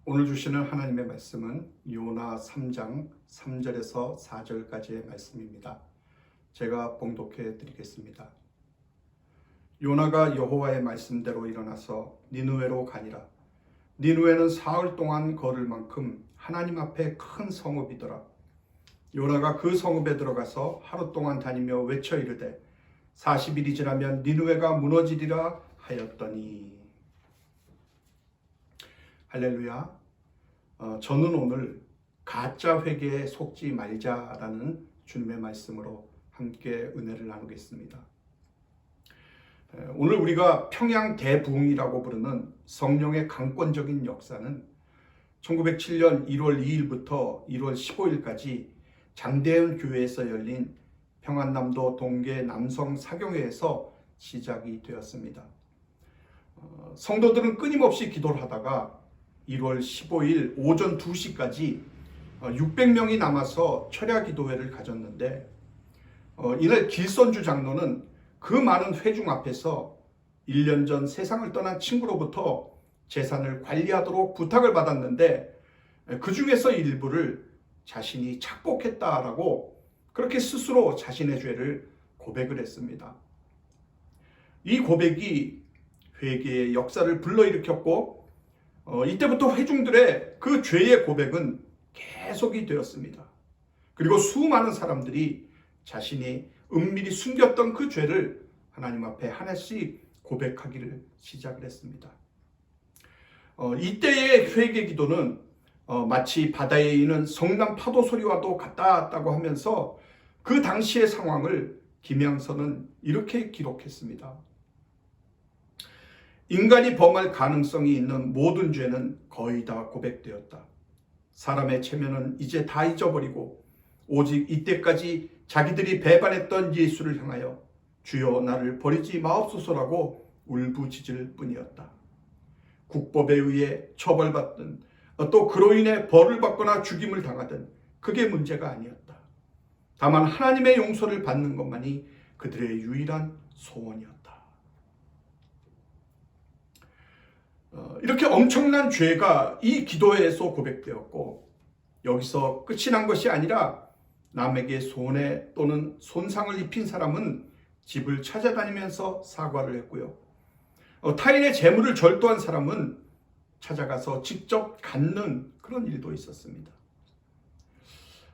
오늘 주시는 하나님의 말씀은 요나 3장 3절에서 4절까지의 말씀입니다. 제가 봉독해 드리겠습니다. 요나가 여호와의 말씀대로 일어나서 니느웨로 가니라. 니느웨는 사흘 동안 걸을 만큼 하나님 앞에 큰 성읍이더라. 요나가 그 성읍에 들어가서 하루 동안 다니며 외쳐 이르되 40일이 지나면 니느웨가 무너지리라 하였더니. 할렐루야. 저는 오늘 가짜 회개에 속지 말자라는 주님의 말씀으로 함께 은혜를 나누겠습니다. 오늘 우리가 평양 대부흥이라고 부르는 성령의 강권적인 역사는 1907년 1월 2일부터 1월 15일까지 장대현 교회에서 열린 평안남도 동계 남성 사경회에서 시작이 되었습니다. 성도들은 끊임없이 기도를 하다가 1월 15일 오전 2시까지 600명이 남아서 철야기도회를 가졌는데 이날 길선주 장로는 그 많은 회중 앞에서 1년 전 세상을 떠난 친구로부터 재산을 관리하도록 부탁을 받았는데 그 중에서 일부를 자신이 착복했다라고 그렇게 스스로 자신의 죄를 고백을 했습니다. 이 고백이 회개의 역사를 불러일으켰고 이때부터 회중들의 그 죄의 고백은 계속이 되었습니다. 그리고 수많은 사람들이 자신이 은밀히 숨겼던 그 죄를 하나님 앞에 하나씩 고백하기를 시작을 했습니다. 이때의 회개 기도는 마치 바다에 있는 성난 파도 소리와도 같다고 하면서 그 당시의 상황을 김양선은 이렇게 기록했습니다. 인간이 범할 가능성이 있는 모든 죄는 거의 다 고백되었다. 사람의 체면은 이제 다 잊어버리고 오직 이때까지 자기들이 배반했던 예수를 향하여 주여 나를 버리지 마옵소서라고 울부짖을 뿐이었다. 국법에 의해 처벌받든 또 그로 인해 벌을 받거나 죽임을 당하든 그게 문제가 아니었다. 다만 하나님의 용서를 받는 것만이 그들의 유일한 소원이었다. 이렇게 엄청난 죄가 이 기도회에서 고백되었고 여기서 끝이 난 것이 아니라 남에게 손해 또는 손상을 입힌 사람은 집을 찾아다니면서 사과를 했고요. 타인의 재물을 절도한 사람은 찾아가서 직접 갖는 그런 일도 있었습니다.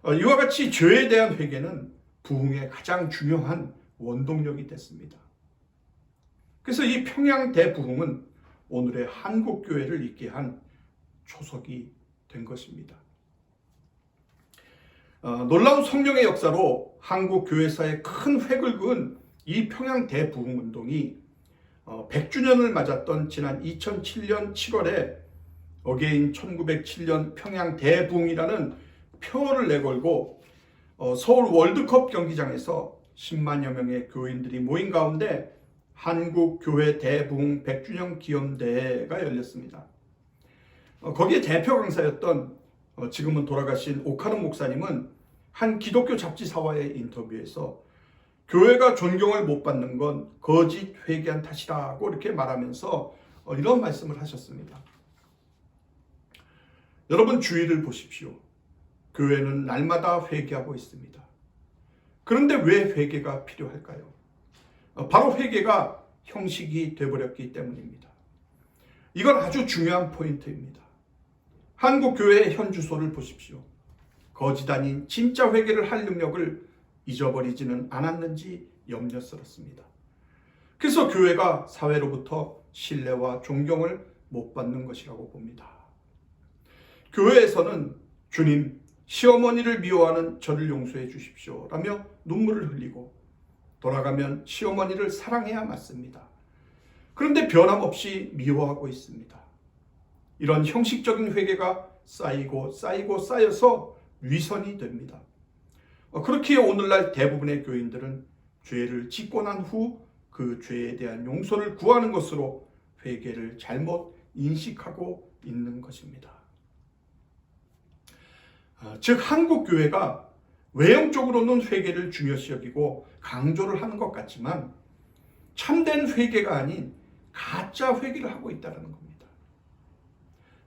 이와 같이 죄에 대한 회개는 부흥의 가장 중요한 원동력이 됐습니다. 그래서 이 평양 대부흥은 오늘의 한국교회를 있게 한 초석이 된 것입니다. 놀라운 성령의 역사로 한국교회사에 큰 획을 그은 이 평양 대부흥운동이 100주년을 맞았던 지난 2007년 7월에 어게인 1907년 평양 대부흥이라는 표어를 내걸고 서울 월드컵 경기장에서 10만여 명의 교인들이 모인 가운데 한국교회 대부흥 100주년 기념대회가 열렸습니다. 거기에 대표 강사였던 지금은 돌아가신 오카노 목사님은 한 기독교 잡지사와의 인터뷰에서 교회가 존경을 못 받는 건 거짓 회개한 탓이라고 이렇게 말하면서 이런 말씀을 하셨습니다. 여러분 주위를 보십시오. 교회는 날마다 회개하고 있습니다. 그런데 왜 회개가 필요할까요? 바로 회개가 형식이 되어버렸기 때문입니다. 이건 아주 중요한 포인트입니다. 한국교회의 현 주소를 보십시오. 거짓 아닌 진짜 회개를 할 능력을 잊어버리지는 않았는지 염려스럽습니다. 그래서 교회가 사회로부터 신뢰와 존경을 못 받는 것이라고 봅니다. 교회에서는 주님, 시어머니를 미워하는 저를 용서해 주십시오 라며 눈물을 흘리고 돌아가면 시어머니를 사랑해야 맞습니다. 그런데 변함없이 미워하고 있습니다. 이런 형식적인 회개가 쌓이고 쌓여서 위선이 됩니다. 그렇기에 오늘날 대부분의 교인들은 죄를 짓고 난 후 그 죄에 대한 용서를 구하는 것으로 회개를 잘못 인식하고 있는 것입니다. 즉 한국교회가 외형적으로는 회개를 중요시 여기고 강조를 하는 것 같지만 참된 회개가 아닌 가짜 회개를 하고 있다는 겁니다.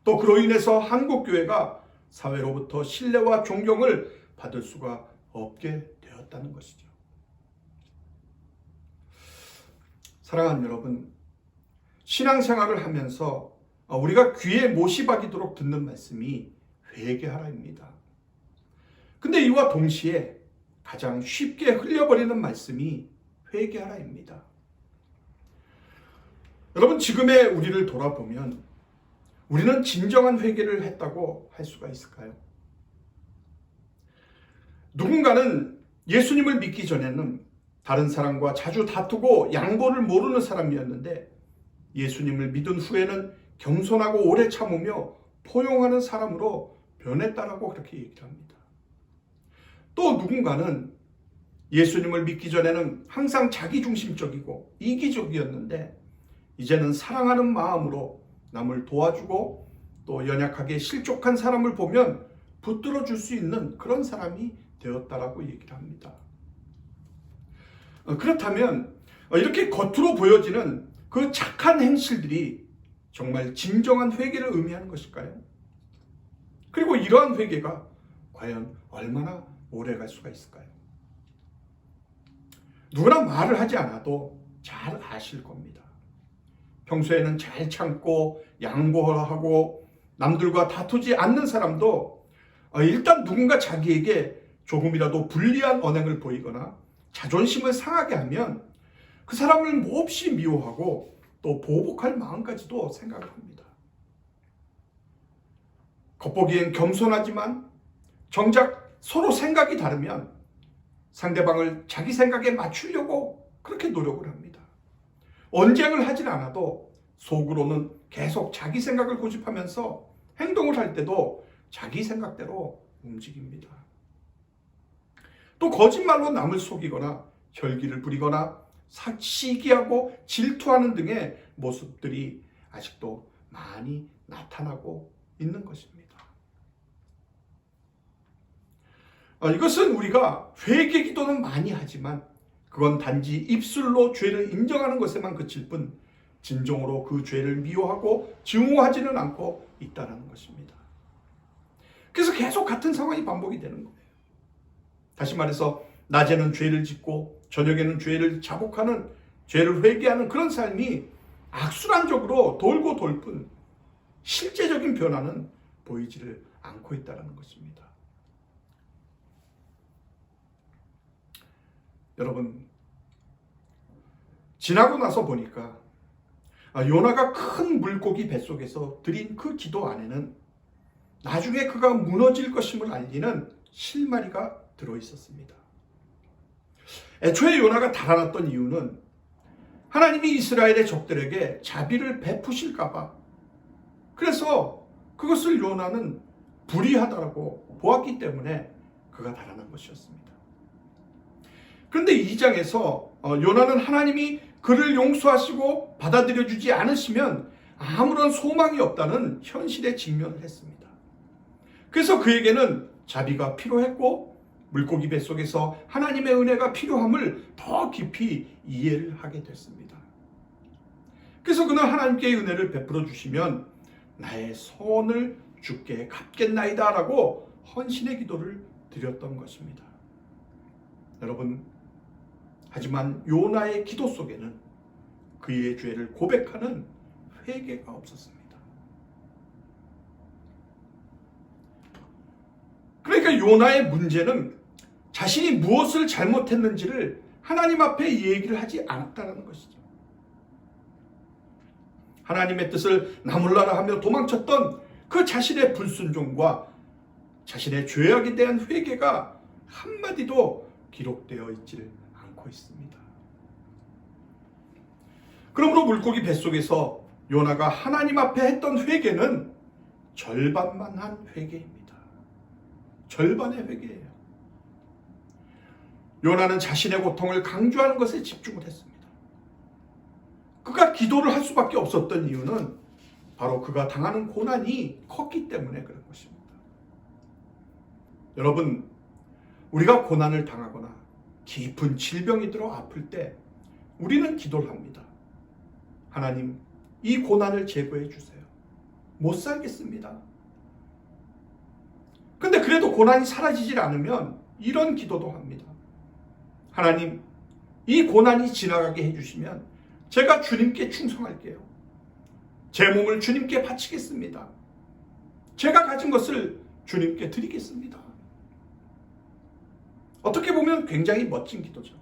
또 그로 인해서 한국교회가 사회로부터 신뢰와 존경을 받을 수가 없게 되었다는 것이죠. 사랑하는 여러분, 신앙생활을 하면서 우리가 귀에 못이 박이도록 듣는 말씀이 회개하라입니다. 근데 이와 동시에 가장 쉽게 흘려버리는 말씀이 회개하라입니다. 여러분, 지금의 우리를 돌아보면 우리는 진정한 회개를 했다고 할 수가 있을까요? 누군가는 예수님을 믿기 전에는 다른 사람과 자주 다투고 양보를 모르는 사람이었는데 예수님을 믿은 후에는 겸손하고 오래 참으며 포용하는 사람으로 변했다라고 그렇게 얘기를 합니다. 또 누군가는 예수님을 믿기 전에는 항상 자기중심적이고 이기적이었는데 이제는 사랑하는 마음으로 남을 도와주고 또 연약하게 실족한 사람을 보면 붙들어 줄 수 있는 그런 사람이 되었다라고 얘기를 합니다. 그렇다면 이렇게 겉으로 보여지는 그 착한 행실들이 정말 진정한 회개를 의미하는 것일까요? 그리고 이러한 회개가 과연 얼마나 오래 갈 수가 있을까요? 누구나 말을 하지 않아도 잘 아실 겁니다. 평소에는 잘 참고 양보하고 남들과 다투지 않는 사람도 일단 누군가 자기에게 조금이라도 불리한 언행을 보이거나 자존심을 상하게 하면 그 사람을 몹시 미워하고 또 보복할 마음까지도 생각을 합니다. 겉보기엔 겸손하지만 정작 서로 생각이 다르면 상대방을 자기 생각에 맞추려고 그렇게 노력을 합니다. 언쟁을 하진 않아도 속으로는 계속 자기 생각을 고집하면서 행동을 할 때도 자기 생각대로 움직입니다. 또 거짓말로 남을 속이거나 혈기를 부리거나 시기하고 질투하는 등의 모습들이 아직도 많이 나타나고 있는 것입니다. 이것은 우리가 회개 기도는 많이 하지만 그건 단지 입술로 죄를 인정하는 것에만 그칠 뿐 진정으로 그 죄를 미워하고 증오하지는 않고 있다는 것입니다. 그래서 계속 같은 상황이 반복이 되는 거예요. 다시 말해서 낮에는 죄를 짓고 저녁에는 죄를 자복하는, 죄를 회개하는 그런 삶이 악순환적으로 돌고 돌 뿐 실제적인 변화는 보이지를 않고 있다는 것입니다. 여러분, 지나고 나서 보니까 요나가 큰 물고기 뱃속에서 드린 그 기도 안에는 나중에 그가 무너질 것임을 알리는 실마리가 들어있었습니다. 애초에 요나가 달아났던 이유는 하나님이 이스라엘의 적들에게 자비를 베푸실까 봐, 그래서 그것을 요나는 불의하다라고 보았기 때문에 그가 달아난 것이었습니다. 그런데 2장에서 요나는 하나님이 그를 용서하시고 받아들여주지 않으시면 아무런 소망이 없다는 현실에 직면을 했습니다. 그래서 그에게는 자비가 필요했고 물고기 뱃속에서 하나님의 은혜가 필요함을 더 깊이 이해를 하게 됐습니다. 그래서 그는 하나님께 은혜를 베풀어 주시면 나의 소원을 주께 갚겠나이다 라고 헌신의 기도를 드렸던 것입니다. 여러분, 하지만 요나의 기도 속에는 그의 죄를 고백하는 회개가 없었습니다. 그러니까 요나의 문제는 자신이 무엇을 잘못했는지를 하나님 앞에 얘기를 하지 않았다는 것이죠. 하나님의 뜻을 나몰라라 하며 도망쳤던 그 자신의 불순종과 자신의 죄악에 대한 회개가 한마디도 기록되어 있지를 않고 있습니다. 그러므로 물고기 뱃속에서 요나가 하나님 앞에 했던 회개는 절반만 한 회개입니다. 절반의 회개예요. 요나는 자신의 고통을 강조하는 것에 집중을 했습니다. 그가 기도를 할 수밖에 없었던 이유는 바로 그가 당하는 고난이 컸기 때문에 그런 것입니다. 여러분, 우리가 고난을 당하거나 깊은 질병이 들어 아플 때 우리는 기도를 합니다. 하나님, 이 고난을 제거해 주세요. 못 살겠습니다. 근데 그래도 고난이 사라지질 않으면 이런 기도도 합니다. 하나님, 이 고난이 지나가게 해주시면 제가 주님께 충성할게요. 제 몸을 주님께 바치겠습니다. 제가 가진 것을 주님께 드리겠습니다. 어떻게 보면 굉장히 멋진 기도죠.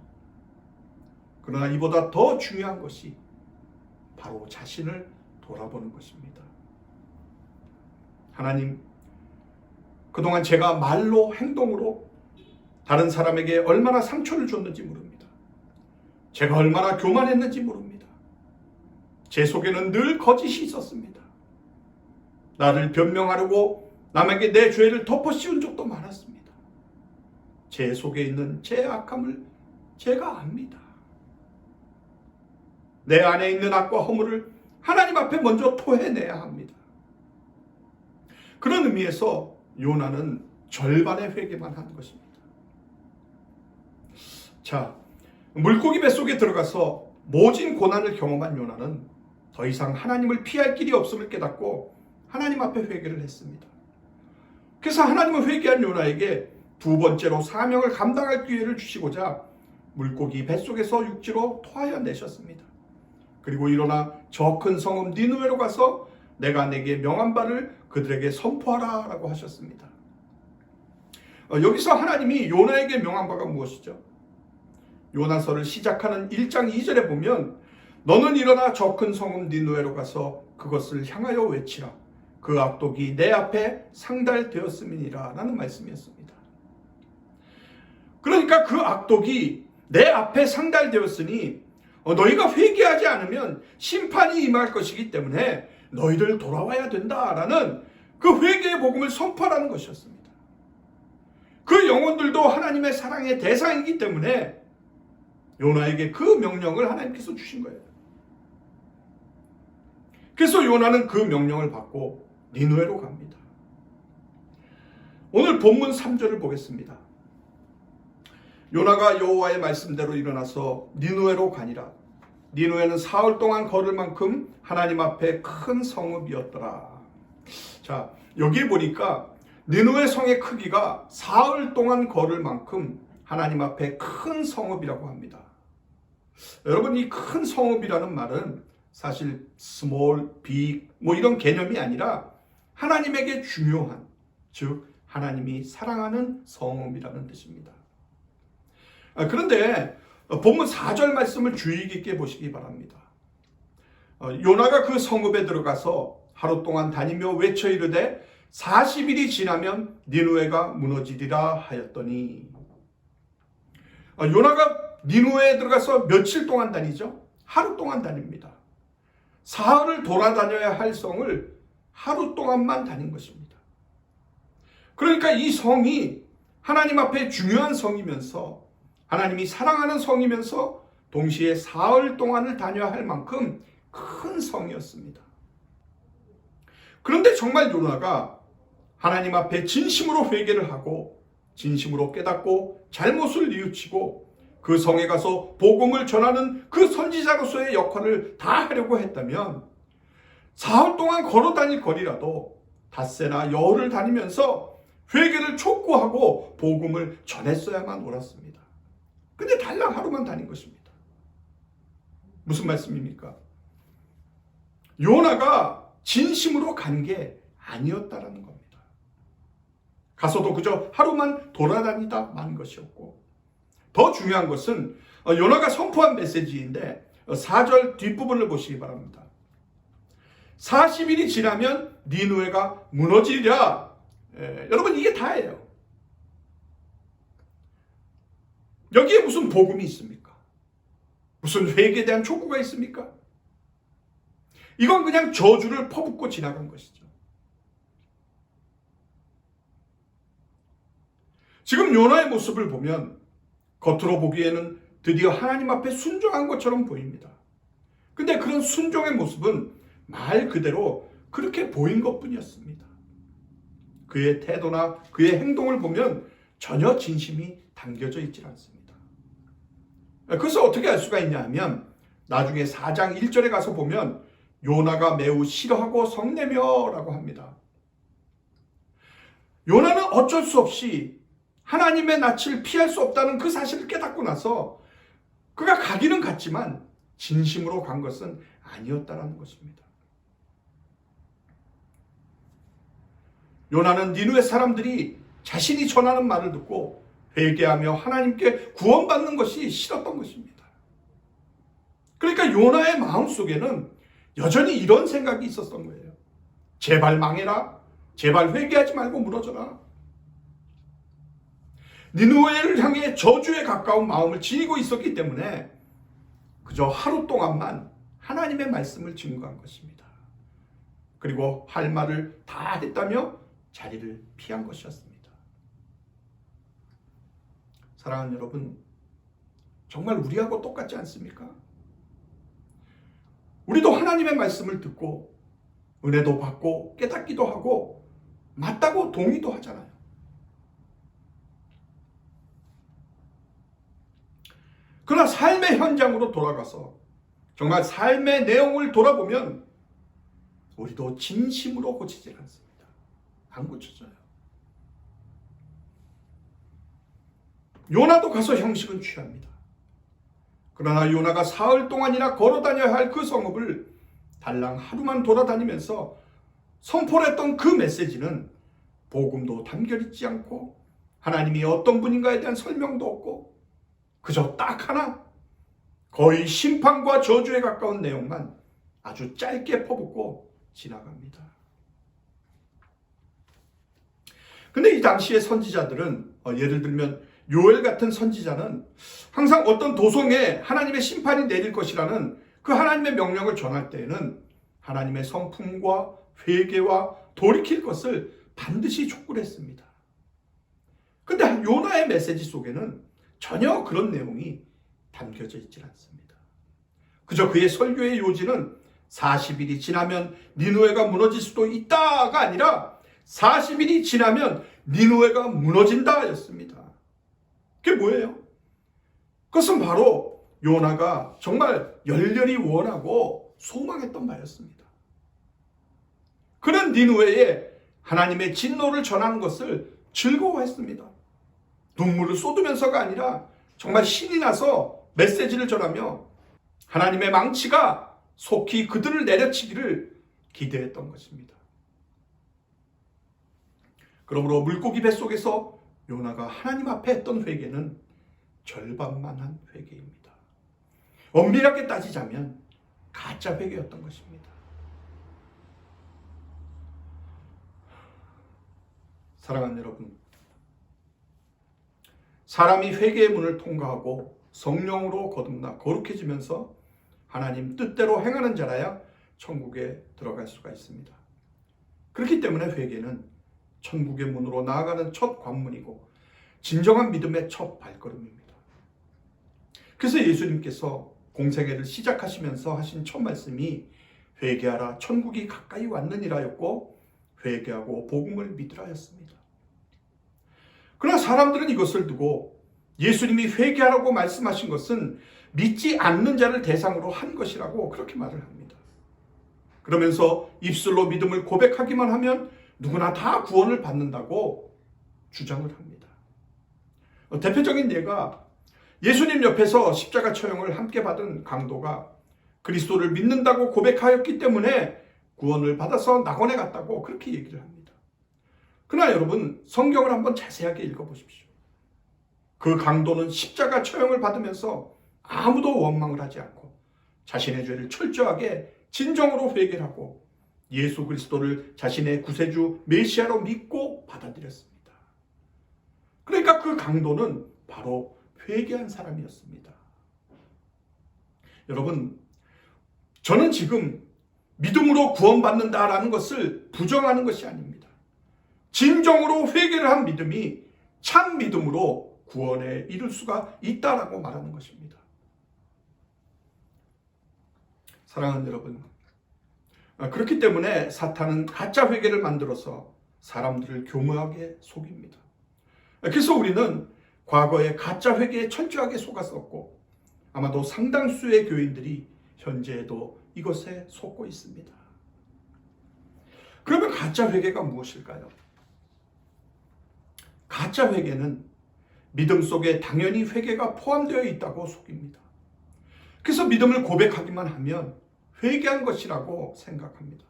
그러나 이보다 더 중요한 것이 바로 자신을 돌아보는 것입니다. 하나님, 그동안 제가 말로 행동으로 다른 사람에게 얼마나 상처를 줬는지 모릅니다. 제가 얼마나 교만했는지 모릅니다. 제 속에는 늘 거짓이 있었습니다. 나를 변명하려고 남에게 내 죄를 덮어씌운 적도 많았습니다. 제 속에 있는 제 악함을 제가 압니다. 내 안에 있는 악과 허물을 하나님 앞에 먼저 토해내야 합니다. 그런 의미에서 요나는 절반의 회개만 한 것입니다. 자, 물고기 뱃속에 들어가서 모진 고난을 경험한 요나는 더 이상 하나님을 피할 길이 없음을 깨닫고 하나님 앞에 회개를 했습니다. 그래서 하나님은 회개한 요나에게 두 번째로 사명을 감당할 기회를 주시고자 물고기 뱃속에서 육지로 토하여 내셨습니다. 그리고 일어나 저 큰 성읍 니느웨로 가서 내가 내게 명한 바를 그들에게 선포하라 라고 하셨습니다. 여기서 하나님이 요나에게 명한 바가 무엇이죠? 요나서를 시작하는 1장 2절에 보면 너는 일어나 저 큰 성읍 니느웨로 가서 그것을 향하여 외치라. 그 악독이 내 앞에 상달되었음이니라 라는 말씀이었습니다. 그러니까 그 악독이 내 앞에 상달되었으니 너희가 회개하지 않으면 심판이 임할 것이기 때문에 너희들 돌아와야 된다라는 그 회개의 복음을 선포하라는 것이었습니다. 그 영혼들도 하나님의 사랑의 대상이기 때문에 요나에게 그 명령을 하나님께서 주신 거예요. 그래서 요나는 그 명령을 받고 니느웨로 갑니다. 오늘 본문 3절을 보겠습니다. 요나가 여호와의 말씀대로 일어나서 니느웨로 가니라. 니느웨는 사흘 동안 걸을 만큼 하나님 앞에 큰 성읍이었더라. 자, 여기 보니까 니느웨 성의 크기가 사흘 동안 걸을 만큼 하나님 앞에 큰 성읍이라고 합니다. 여러분, 이 큰 성읍이라는 말은 사실 small, big 뭐 이런 개념이 아니라 하나님에게 중요한, 즉 하나님이 사랑하는 성읍이라는 뜻입니다. 그런데 본문 4절 말씀을 주의 깊게 보시기 바랍니다. 요나가 그 성읍에 들어가서 하루 동안 다니며 외쳐 이르되 40일이 지나면 니느웨가 무너지리라 하였더니, 요나가 니느웨에 들어가서 며칠 동안 다니죠? 하루 동안 다닙니다. 사흘을 돌아다녀야 할 성을 하루 동안만 다닌 것입니다. 그러니까 이 성이 하나님 앞에 중요한 성이면서 하나님이 사랑하는 성이면서 동시에 사흘 동안을 다녀야 할 만큼 큰 성이었습니다. 그런데 정말 요나가 하나님 앞에 진심으로 회개를 하고 진심으로 깨닫고 잘못을 뉘우치고 그 성에 가서 복음을 전하는 그 선지자로서의 역할을 다 하려고 했다면 사흘 동안 걸어 다닐 거리라도 닷새나 여흘을 다니면서 회개를 촉구하고 복음을 전했어야만 옳았습니다. 근데 달랑 하루만 다닌 것입니다. 무슨 말씀입니까? 요나가 진심으로 간 게 아니었다라는 겁니다. 가서도 그저 하루만 돌아다니다 만 것이었고, 더 중요한 것은 요나가 선포한 메시지인데 4절 뒷부분을 보시기 바랍니다. 40일이 지나면 니느웨가 무너지리라. 여러분, 이게 다예요. 여기에 무슨 복음이 있습니까? 무슨 회개에 대한 촉구가 있습니까? 이건 그냥 저주를 퍼붓고 지나간 것이죠. 지금 요나의 모습을 보면 겉으로 보기에는 드디어 하나님 앞에 순종한 것처럼 보입니다. 근데 그런 순종의 모습은 말 그대로 그렇게 보인 것뿐이었습니다. 그의 태도나 그의 행동을 보면 전혀 진심이 담겨져 있지 않습니다. 그래서 어떻게 알 수가 있냐 하면 나중에 4장 1절에 가서 보면 요나가 매우 싫어하고 성내며 라고 합니다. 요나는 어쩔 수 없이 하나님의 낯을 피할 수 없다는 그 사실을 깨닫고 나서 그가 가기는 갔지만 진심으로 간 것은 아니었다는 것입니다. 요나는 니느웨 사람들이 자신이 전하는 말을 듣고 회개하며 하나님께 구원받는 것이 싫었던 것입니다. 그러니까 요나의 마음속에는 여전히 이런 생각이 있었던 거예요. 제발 망해라. 제발 회개하지 말고 무너져라. 니느웨를 향해 저주에 가까운 마음을 지니고 있었기 때문에 그저 하루 동안만 하나님의 말씀을 증거한 것입니다. 그리고 할 말을 다 했다며 자리를 피한 것이었습니다. 사랑하는 여러분, 정말 우리하고 똑같지 않습니까? 우리도 하나님의 말씀을 듣고 은혜도 받고 깨닫기도 하고 맞다고 동의도 하잖아요. 그러나 삶의 현장으로 돌아가서 정말 삶의 내용을 돌아보면 우리도 진심으로 고치질 않습니다. 안 고쳐져요. 요나도 가서 형식은 취합니다. 그러나 요나가 사흘 동안이나 걸어다녀야 할 그 성읍을 달랑 하루만 돌아다니면서 선포를 했던 그 메시지는 복음도 담겨 있지 않고 하나님이 어떤 분인가에 대한 설명도 없고 그저 딱 하나 거의 심판과 저주에 가까운 내용만 아주 짧게 퍼붓고 지나갑니다. 근데 이 당시의 선지자들은 예를 들면 요엘 같은 선지자는 항상 어떤 도성에 하나님의 심판이 내릴 것이라는 그 하나님의 명령을 전할 때에는 하나님의 성품과 회개와 돌이킬 것을 반드시 촉구를 했습니다. 근데 요나의 메시지 속에는 전혀 그런 내용이 담겨져 있지 않습니다. 그저 그의 설교의 요지는 40일이 지나면 니느웨가 무너질 수도 있다가 아니라 40일이 지나면 니느웨가 무너진다 였습니다. 그게 뭐예요? 그것은 바로 요나가 정말 열렬히 원하고 소망했던 바였습니다. 그는 니느웨에 하나님의 진노를 전하는 것을 즐거워했습니다. 눈물을 쏟으면서가 아니라 정말 신이 나서 메시지를 전하며 하나님의 망치가 속히 그들을 내려치기를 기대했던 것입니다. 그러므로 물고기 뱃속에서 요나가 하나님 앞에 했던 회개는 절반만 한 회개입니다. 엄밀하게 따지자면 가짜 회개였던 것입니다. 사랑하는 여러분, 사람이 회개의 문을 통과하고 성령으로 거듭나 거룩해지면서 하나님 뜻대로 행하는 자라야 천국에 들어갈 수가 있습니다. 그렇기 때문에 회개는 천국의 문으로 나아가는 첫 관문이고 진정한 믿음의 첫 발걸음입니다. 그래서 예수님께서 공생애를 시작하시면서 하신 첫 말씀이 회개하라 천국이 가까이 왔느니라였고 회개하고 복음을 믿으라였습니다. 그러나 사람들은 이것을 두고 예수님이 회개하라고 말씀하신 것은 믿지 않는 자를 대상으로 한 것이라고 그렇게 말을 합니다. 그러면서 입술로 믿음을 고백하기만 하면 누구나 다 구원을 받는다고 주장을 합니다. 대표적인 예가 예수님 옆에서 십자가 처형을 함께 받은 강도가 그리스도를 믿는다고 고백하였기 때문에 구원을 받아서 낙원에 갔다고 그렇게 얘기를 합니다. 그러나 여러분, 성경을 한번 자세하게 읽어보십시오. 그 강도는 십자가 처형을 받으면서 아무도 원망을 하지 않고 자신의 죄를 철저하게 진정으로 회개하고 예수 그리스도를 자신의 구세주 메시아로 믿고 받아들였습니다. 그러니까 그 강도는 바로 회개한 사람이었습니다. 여러분, 저는 지금 믿음으로 구원받는다라는 것을 부정하는 것이 아닙니다. 진정으로 회개를 한 믿음이 참 믿음으로 구원에 이를 수가 있다라고 말하는 것입니다. 사랑하는 여러분, 그렇기 때문에 사탄은 가짜 회개를 만들어서 사람들을 교묘하게 속입니다. 그래서 우리는 과거에 가짜 회개에 철저하게 속았었고 아마도 상당수의 교인들이 현재에도 이것에 속고 있습니다. 그러면 가짜 회개가 무엇일까요? 가짜 회개는 믿음 속에 당연히 회개가 포함되어 있다고 속입니다. 그래서 믿음을 고백하기만 하면 회개한 것이라고 생각합니다.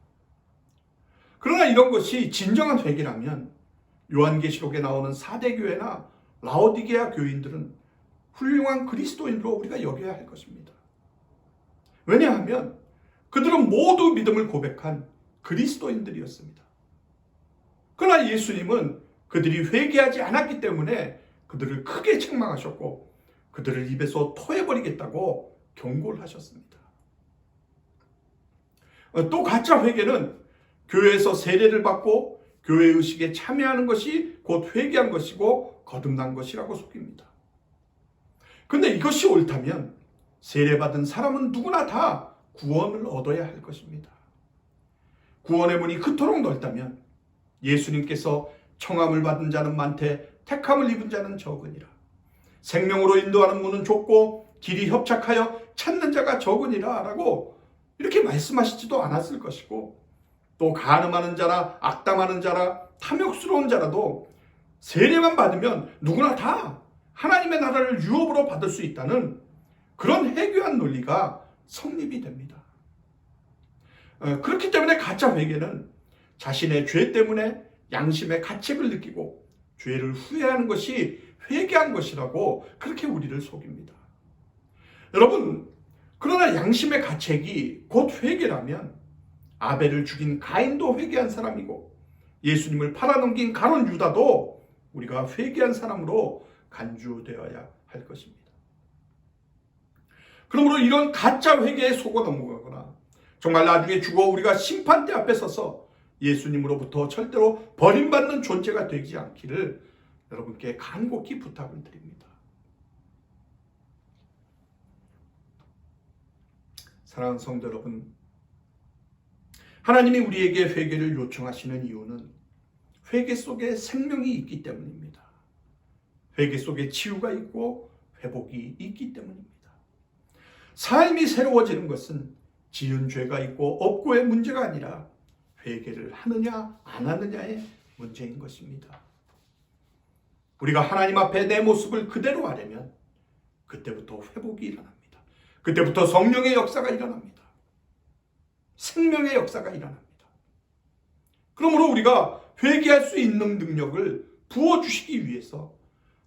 그러나 이런 것이 진정한 회개라면 요한계시록에 나오는 사대교회나 라오디게아 교인들은 훌륭한 그리스도인으로 우리가 여겨야 할 것입니다. 왜냐하면 그들은 모두 믿음을 고백한 그리스도인들이었습니다. 그러나 예수님은 그들이 회개하지 않았기 때문에 그들을 크게 책망하셨고 그들을 입에서 토해버리겠다고 경고를 하셨습니다. 또 가짜 회개는 교회에서 세례를 받고 교회 의식에 참여하는 것이 곧 회개한 것이고 거듭난 것이라고 속입니다. 그런데 이것이 옳다면 세례받은 사람은 누구나 다 구원을 얻어야 할 것입니다. 구원의 문이 그토록 넓다면 예수님께서 청함을 받은 자는 많되 택함을 입은 자는 적으니라. 생명으로 인도하는 문은 좁고 길이 협착하여 찾는 자가 적으니라 라고 이렇게 말씀하시지도 않았을 것이고, 또 간음하는 자나 악담하는 자나 탐욕스러운 자라도 세례만 받으면 누구나 다 하나님의 나라를 유업으로 받을 수 있다는 그런 해교한 논리가 성립이 됩니다. 그렇기 때문에 가짜 회개는 자신의 죄 때문에 양심의 가책을 느끼고 죄를 후회하는 것이 회개한 것이라고 그렇게 우리를 속입니다. 여러분, 그러나 양심의 가책이 곧 회개라면 아벨을 죽인 가인도 회개한 사람이고 예수님을 팔아넘긴 가룟 유다도 우리가 회개한 사람으로 간주되어야 할 것입니다. 그러므로 이런 가짜 회개에 속아 넘어가거나 정말 나중에 죽어 우리가 심판대 앞에 서서 예수님으로부터 절대로 버림받는 존재가 되지 않기를 여러분께 간곡히 부탁을 드립니다. 사랑하는 성도 여러분, 하나님이 우리에게 회개를 요청하시는 이유는 회개 속에 생명이 있기 때문입니다. 회개 속에 치유가 있고 회복이 있기 때문입니다. 삶이 새로워지는 것은 지은 죄가 있고 없고의 문제가 아니라 회개를 하느냐 안 하느냐의 문제인 것입니다. 우리가 하나님 앞에 내 모습을 그대로 하려면 그때부터 회복이 일어납니다. 그때부터 성령의 역사가 일어납니다. 생명의 역사가 일어납니다. 그러므로 우리가 회개할 수 있는 능력을 부어주시기 위해서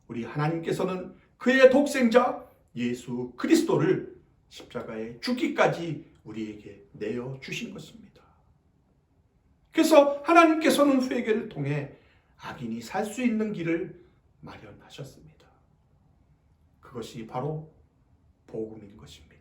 우리 하나님께서는 그의 독생자 예수 그리스도를 십자가에 죽기까지 우리에게 내어주신 것입니다. 그래서 하나님께서는 회개를 통해 악인이 살 수 있는 길을 마련하셨습니다. 그것이 바로 복음인 것입니다.